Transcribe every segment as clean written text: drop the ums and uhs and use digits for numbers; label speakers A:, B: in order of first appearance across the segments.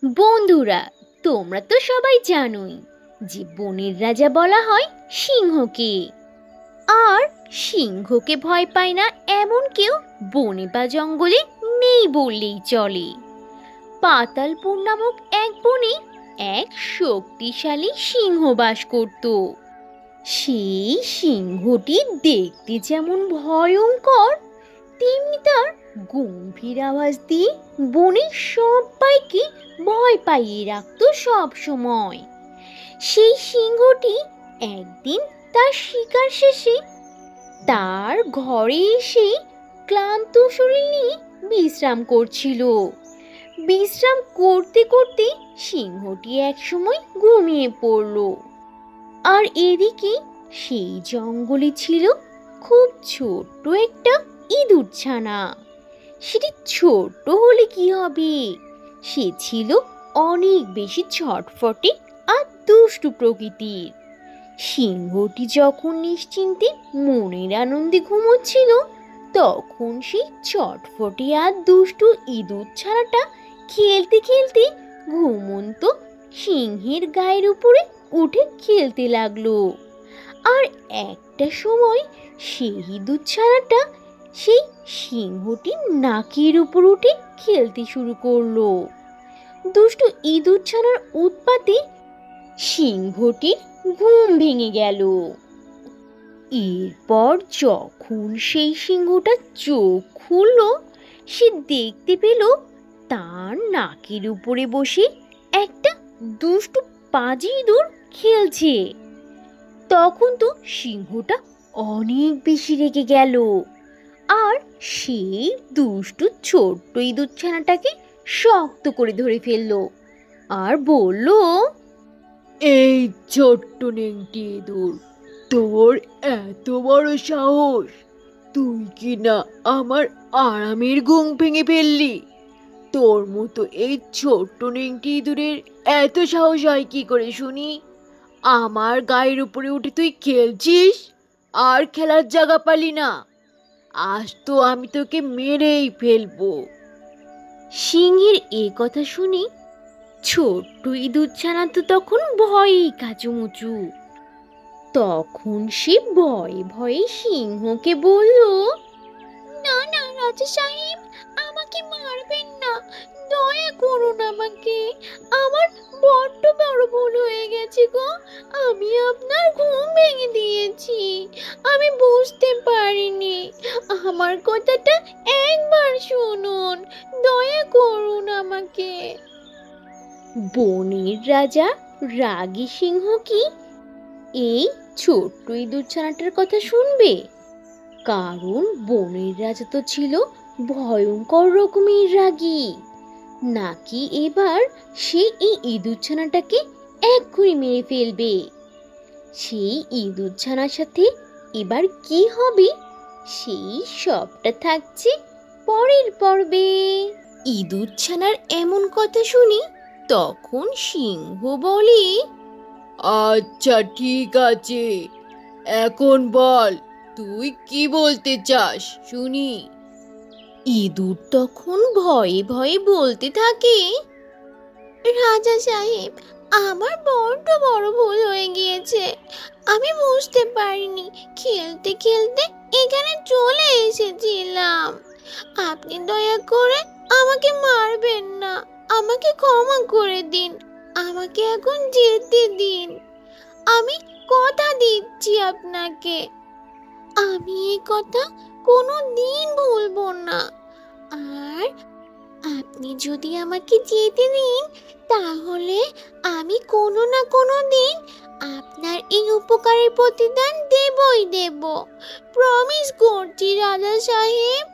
A: বন্ধুরা, তোমরা তো সবাই জানোই যে বনের রাজা বলা হয় সিংহকে। আর সিংহকে ভয় পায় না এমন কেউ বনে বা জঙ্গলে নেই বললেই চলে। পাতালপুর নামক এক বনে এক শক্তিশালী সিংহ বাস করত। সেই সিংহটি দেখতে যেমন ভয়ঙ্কর, তেমনি তার গম্ভীর আওয়াজ দিয়ে বনের সবাইকে ভয় পাইয়ে রাখতো সব সময়। সেই সিংহটি একদিন তার শিকার শেষে তার ঘরে এসে ক্লান্ত শরীর নিয়ে বিশ্রাম করছিল। বিশ্রাম করতে করতে সিংহটি একসময় ঘুমিয়ে পড়ল। আর এদিকে সেই জঙ্গলে ছিল খুব ছোট্ট একটা ইঁদুর ছানা। সেটি ছোট্ট হলে কি হবে, সে ছিল অনেক বেশি ছটফটে আর দুষ্টু প্রকৃতির। সিংহটি যখন নিশ্চিন্তে মনের আনন্দে ঘুমোচ্ছিল, তখন সেই ছটফটে আর দুষ্টু ইঁদুর ছানাটা খেলতে খেলতে ঘুমন্ত সিংহের গায়ের উপরে উঠে খেলতে লাগলো। আর একটা সময় সেই ইঁদুর ছানাটা সেই সিংহটির নাকের উপর উঠে খেলতে শুরু করলো। দুষ্টু ইঁদুর ছানার উৎপাতে সিংহটির ঘুম ভেঙে গেল। এরপর যখন সেই সিংহটা চোখ খুলল, সে দেখতে পেল তার নাকের উপরে বসে একটা দুষ্টু পাজি ইঁদুর খেলছে। তখন তো সিংহটা অনেক বেশি রেগে গেল, আর সেই দুষ্টু ছোট্ট ইঁদুর ছানাটাকে শক্ত করে ধরে ফেললো আর বলল,
B: এই ছোট্ট নেংটি ইঁদুর, তোর এত বড় সাহস! তুই কি না আমার আরামের ঘুম ভেঙে ফেললি? তোর মতো এই ছোট্ট নেংটি ইঁদুরের এত সাহস হয় কি করে শুনি? আমার গায়ের উপরে উঠে তুই খেলছিস, আর খেলার জায়গা পালি না? আজ তো আমি তোকে মেরেই ফেলবো।
A: সিংহের এ কথা শুনে ছোট্ট ইঁদুর ছানা তো তখন ভয়েই কাচুমুচু। তখন সে ভয়ে ভয়ে সিংহকে বলল, না না রাজা সাহেব, আমাকে মারবেন না, দয়া করুন আমাকে। আমার বড্ড বড় ভুল হয়ে গেছে গো। আমি আপনার ঘুম ভেঙে দিয়েছি, আমি বুঝতে পারিনি। আমার কথাটা একবার শুনুন, দয়া করুন আমাকে। বনের রাজা রাগী সিংহ কি এই ছোট্ট ইঁদুর ছানাটার কথা শুনবে? কারণ বনের রাজা তো ছিল ভয়ঙ্কর রকমের রাগী। নাকি এবার সে এই ইঁদুর ছানাটাকে এক্ষুনি মেরে ফেলবে। সেই ইঁদুর ছানার সাথে এবার কি হবে, সেই সবটা থাকছে পরের পর্বে। ইঁদুর ছানার এমন কথা শুনি তখন সিংহ বলে,
B: আচ্ছা ঠিক আছে, এখন বল তুই কি বলতে চাস শুনি।
A: ইঁদুর তখন ভয়ে ভয়ে বলতে থাকে, রাজা সাহেব, আমার বড্ড বড় ভুল হয়ে গিয়েছে। আমি বুঝতে পারিনি, খেলতে খেলতে এখানে চলে এসেছিলাম। আপনি দয়া করে আমাকে মারবেন না, আমাকে ক্ষমা করে দিন, আমাকে এখন যেতে দিন। আমি কথা দিচ্ছি আপনাকে, আমি এই কথা কোনো দিন ভুলবো না। আর আপনি যদি আমাকে যেতে দিন, তাহলে আমি কোনো না কোনো দিন আপনার এই উপকারের প্রতিদান দেবই দেব। প্রমিস করছি রাজা সাহেব,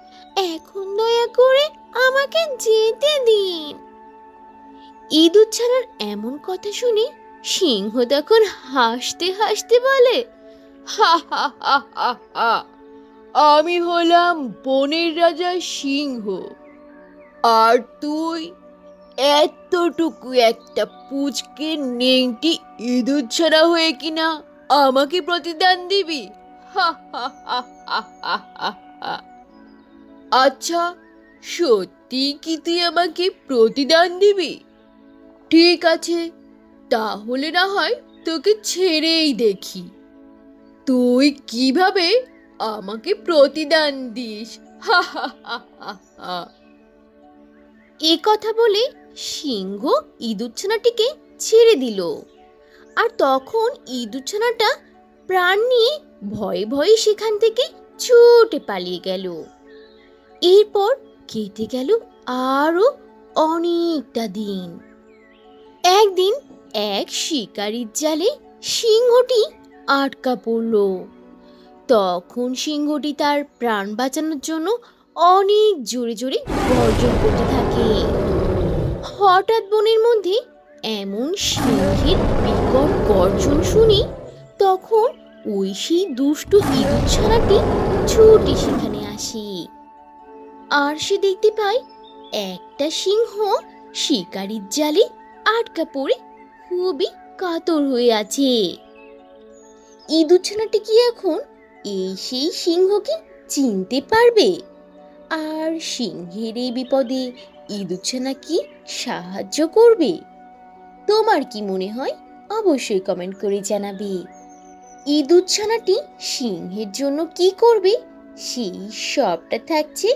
A: এখন দয়া করে আমাকে যেতে দিন। ইঁদুর ছানার এমন কথা শুনে সিংহ তখন হাসতে হাসতে বলে,
B: হা হা হা হা হা, আমি হলাম বনের রাজা সিংহ, আর তুই এতটুকু একটা পুচকে নেংটি ইঁদুর ছাড়া হয়ে কিনা আমাকে প্রতিদান দিবি? হা হা হা হা হা হা হা। আচ্ছা, সত্যি কি তুই আমাকে প্রতিদান দিবি? ঠিক আছে, তাহলে না হয় তোকে ছেড়েই দেখি তুই কিভাবে আমাকে প্রতিদান দিস। হা হা হা হা হা।
A: এ কথা বলে সিংহ ইঁদুরছানাটিকে ছেড়ে দিল। আর তখন ইঁদুরছানাটা প্রাণ নিয়ে ভয়ে ভয়ে সেখান থেকে ছুটে পালিয়ে গেল। এরপর কেটে গেল আরো অনেকটা দিন। একদিন এক শিকারীর জালে সিংহটি আটকা পড়ল। তখন সিংহটি তার প্রাণ বাঁচানোর জন্য অনেক জোরে জোরে গর্জন করতে থাকে। হঠাৎ বনের মধ্যে এমন সিংহের বিকট গর্জন শুনি তখন ওই সেই দুষ্টু ইঁদুরছানাটি ছুটে সেখানে আসে। আর সে দেখতে পায় একটা সিংহ শিকারীর জালে আটকা পড়ে খুবই কাতর হয়ে আছে। ইঁদুরছানাটি কি এখন এই সেই সিংহকে চিনতে পারবে? আর সিংহের এই বিপদে ইঁদুরছানা কি সাহায্য করবে? তোমার কি মনে হয়? অবশ্যই কমেন্ট করে জানাবে। ইঁদুরছানাটি সিংহের জন্য কি করবে সেই সবটা থাকছে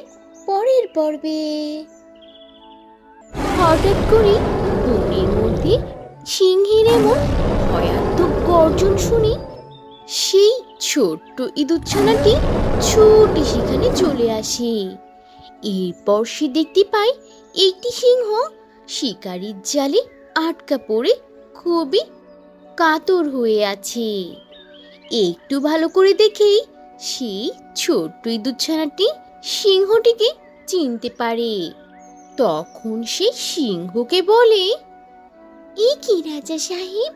A: পরের পর্বে। হঠাৎ করে বনের মধ্যে সিংহের এমন ভয়ানক গর্জন শুনি সেই ছোট্ট ইঁদুরছানাটি ছুটে সেখানে চলে আসে। এরপর সে দেখতে পায় একটি সিংহ শিকারীর জালে আটকা পড়ে খুবই কাতর হয়ে আছে। একটু ভালো করে দেখেই সেই ছোট্ট ইঁদুরছানাটি সিংহটিকে চিনতে পারে। তখন সে সিংহকে বলে, এ কি রাজা সাহেব,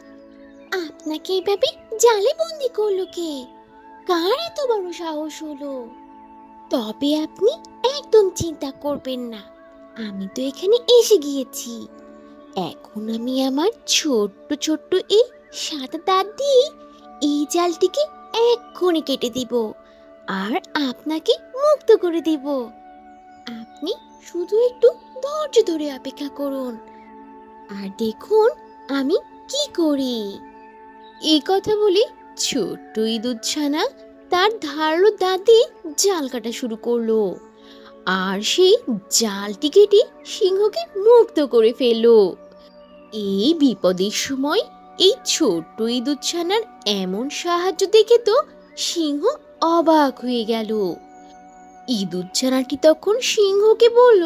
A: আপনাকে এইভাবে জালে বন্দি করলো কে? কার এত বড় সাহস হলো? তবে আপনি একদম চিন্তা করবেন না, আমি তো এখানে এসে গিয়েছি। এখন আমি আমার ছোট্ট ছোট্ট এই সাদা দাঁত দিয়ে এই জালটিকে এক্ষুনি কেটে দিব আর আপনাকে মুক্ত করে দিব। আপনি শুধু একটু ধৈর্য ধরে অপেক্ষা করুন আর দেখুন আমি কি করি। এই কথা বলে ছোট্ট ইঁদুরছানা তার ধারালো দাঁতে জাল কাটা শুরু করলো আর সেই জালটি কেটে সিংহকে মুক্ত করে ফেললো। এই বিপদের সময় এই ছোট্ট ইঁদুরছানার এমন সাহায্য দেখে তো সিংহ অবাক হয়ে গেল। ইঁদুরছানাটি তখন সিংহকে বলল,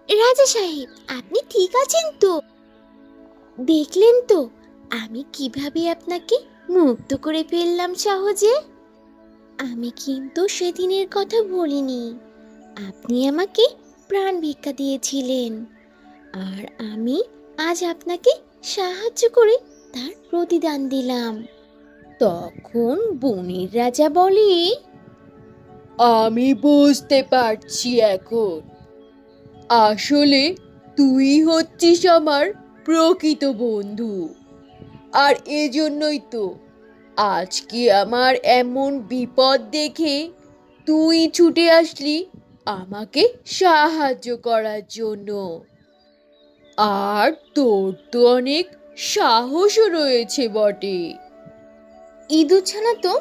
A: রাজা সাহেব, আপনি ঠিক আছেন তো? দেখলেন তো আমি কিভাবে আপনাকে মুক্ত করে ফেললাম সহজে। আমি কিন্তু সেদিনের কথা বলিনি, আপনি আমাকে প্রাণ ভিক্ষা দিয়েছিলেন আর আমি আজ আপনাকে সাহায্য করে তার প্রতিদান দিলাম। তখন বনের রাজা বলে,
B: আমি বুঝতে পারছি এখন, আসলে তুই হচ্ছিস আমার প্রকৃত বন্ধু। আর এজন্যই তো আজকে আমার এমন বিপদ দেখে তুই ছুটে আসলি আমাকে সাহায্য করার জন্য। আর তোর তো অনেক সাহসও রয়েছে বটে।
A: ইঁদুরছানা তো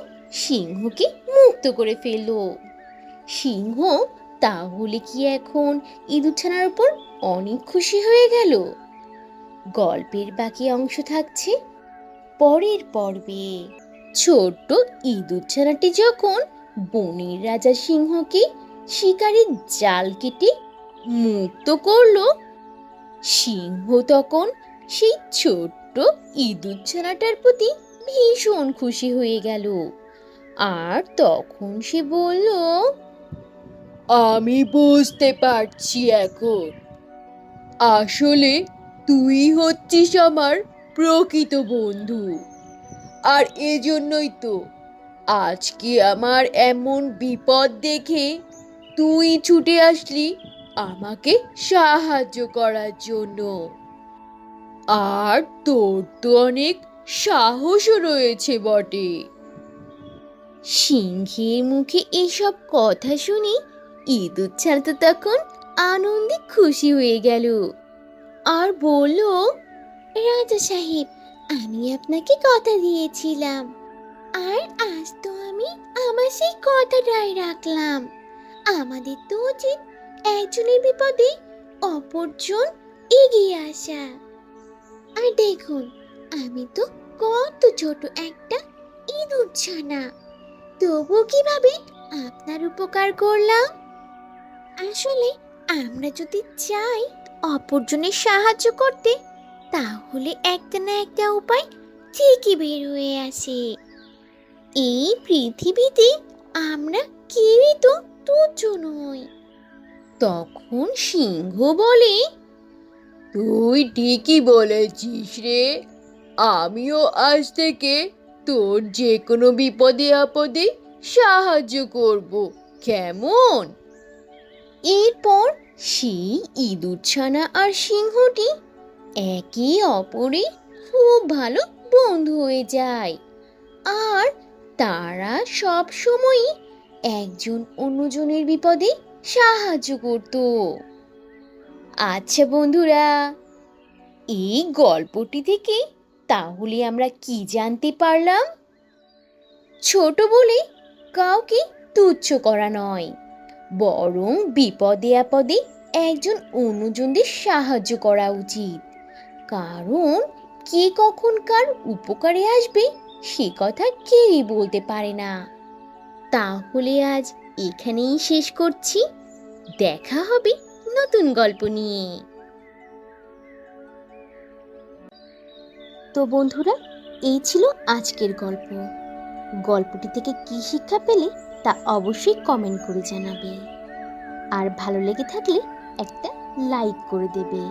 A: সিংহকে মুক্ত করে ফেলল। সিংহ তাহলে কি এখন ইঁদুরছানার উপর অনেক খুশি হয়ে গেল? গল্পের বাকি অংশ থাকছে পরের পর্বে। ছোট্ট ইঁদুরছানাটি যখন বনের রাজা সিংহকে শিকারীর জাল কেটে মুক্ত করলো, সিংহ তখন সেই ছোট্ট ইঁদুরছানাটার প্রতি ভীষণ খুশি হয়ে গেল। আর তখন সে বলল,
B: আমি বুঝতে পারছি এখন, আসলে তুই হচ্ছিস আমার প্রকৃত বন্ধু। আর এজন্যই তো আজকে আমার এমন বিপদ দেখে তুই ছুটে আসলি আমাকে সাহায্য করার জন্য। আর তোর তো অনেক সাহসও রয়েছে বটে।
A: সিংহের মুখে এসব কথা শুনে ইঁদুরছানা তো তখন আনন্দে খুশি হয়ে গেল। আর বলল, রাজা সাহেব, আমি আপনাকে কথা দিয়েছিলাম, আর আজ তো আমি আমার সেই কথাটাই রাখলাম। আমাদের তো উচিত একজনের বিপদে অপরজন এগিয়ে আসা। আর দেখুন, আমি তো কত ছোট একটা ইঁদুর ছানা, তবু কিভাবে আপনার উপকার করলাম। আসলে আমরা যদি চাই অপরজনের সাহায্য করতে, তাহলে একটা না একটা উপায় ঠিকই বের হয়ে আসে। এই পৃথিবীতে আমরা কেউই তো তুচ্ছ নই। তখন সিংহ বলে,
B: তুই ঠিকই বলেছিস রে। আমিও আজ থেকে তোর যে কোনো বিপদে আপদে সাহায্য করব, কেমন?
A: এরপর সেই ইঁদুরছানা আর সিংহটি একে অপরে খুব ভালো বন্ধু হয়ে যায়, আর তারা সব সময়ই একজন অন্যজনের বিপদে সাহায্য করত। আচ্ছা বন্ধুরা, এই গল্পটি থেকে তাহলে আমরা কি জানতে পারলাম? ছোট বলে কাউকে তুচ্ছ করা নয়, বরং বিপদে আপদে একজন অন্যজনদের সাহায্য করা উচিত। কারণ কে কখন কার উপকারে আসবে সে কথা কেউই বলতে পারে না। তাহলে আজ এখানেই শেষ করছি। দেখা হবে নতুন গল্প নিয়ে। তো বন্ধুরা, এই ছিল আজকের গল্প। গল্পটি থেকে কি শিক্ষা পেলে তা অবশ্যই কমেন্ট করে জানাবে, আর ভালো লেগে থাকলে একটা লাইক করে দেবে।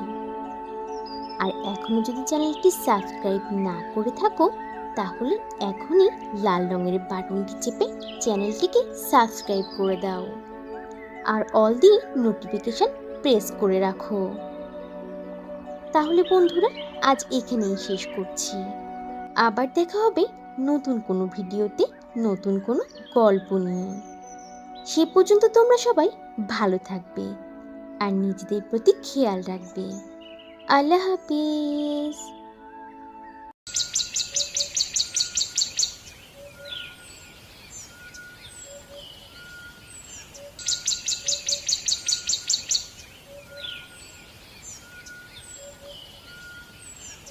A: আর এখনো যদি চ্যানেলটি সাবস্ক্রাইব না করে থাকো, তাহলে এখনই লাল রঙের বাটনটি চেপে চ্যানেলটিকে সাবস্ক্রাইব করে দাও, আর অল দিয়ে নোটিফিকেশন প্রেস করে রাখো। তাহলে বন্ধুরা, আজ এখানেই শেষ করছি। আবার দেখা হবে নতুন কোনো ভিডিওতে, নতুন কোনো গল্প নিয়ে। সে পর্যন্ত তোমরা সবাই ভালো থাকবে আর নিজেদের প্রতি খেয়াল রাখবে। আল্লাহ হাফিজ।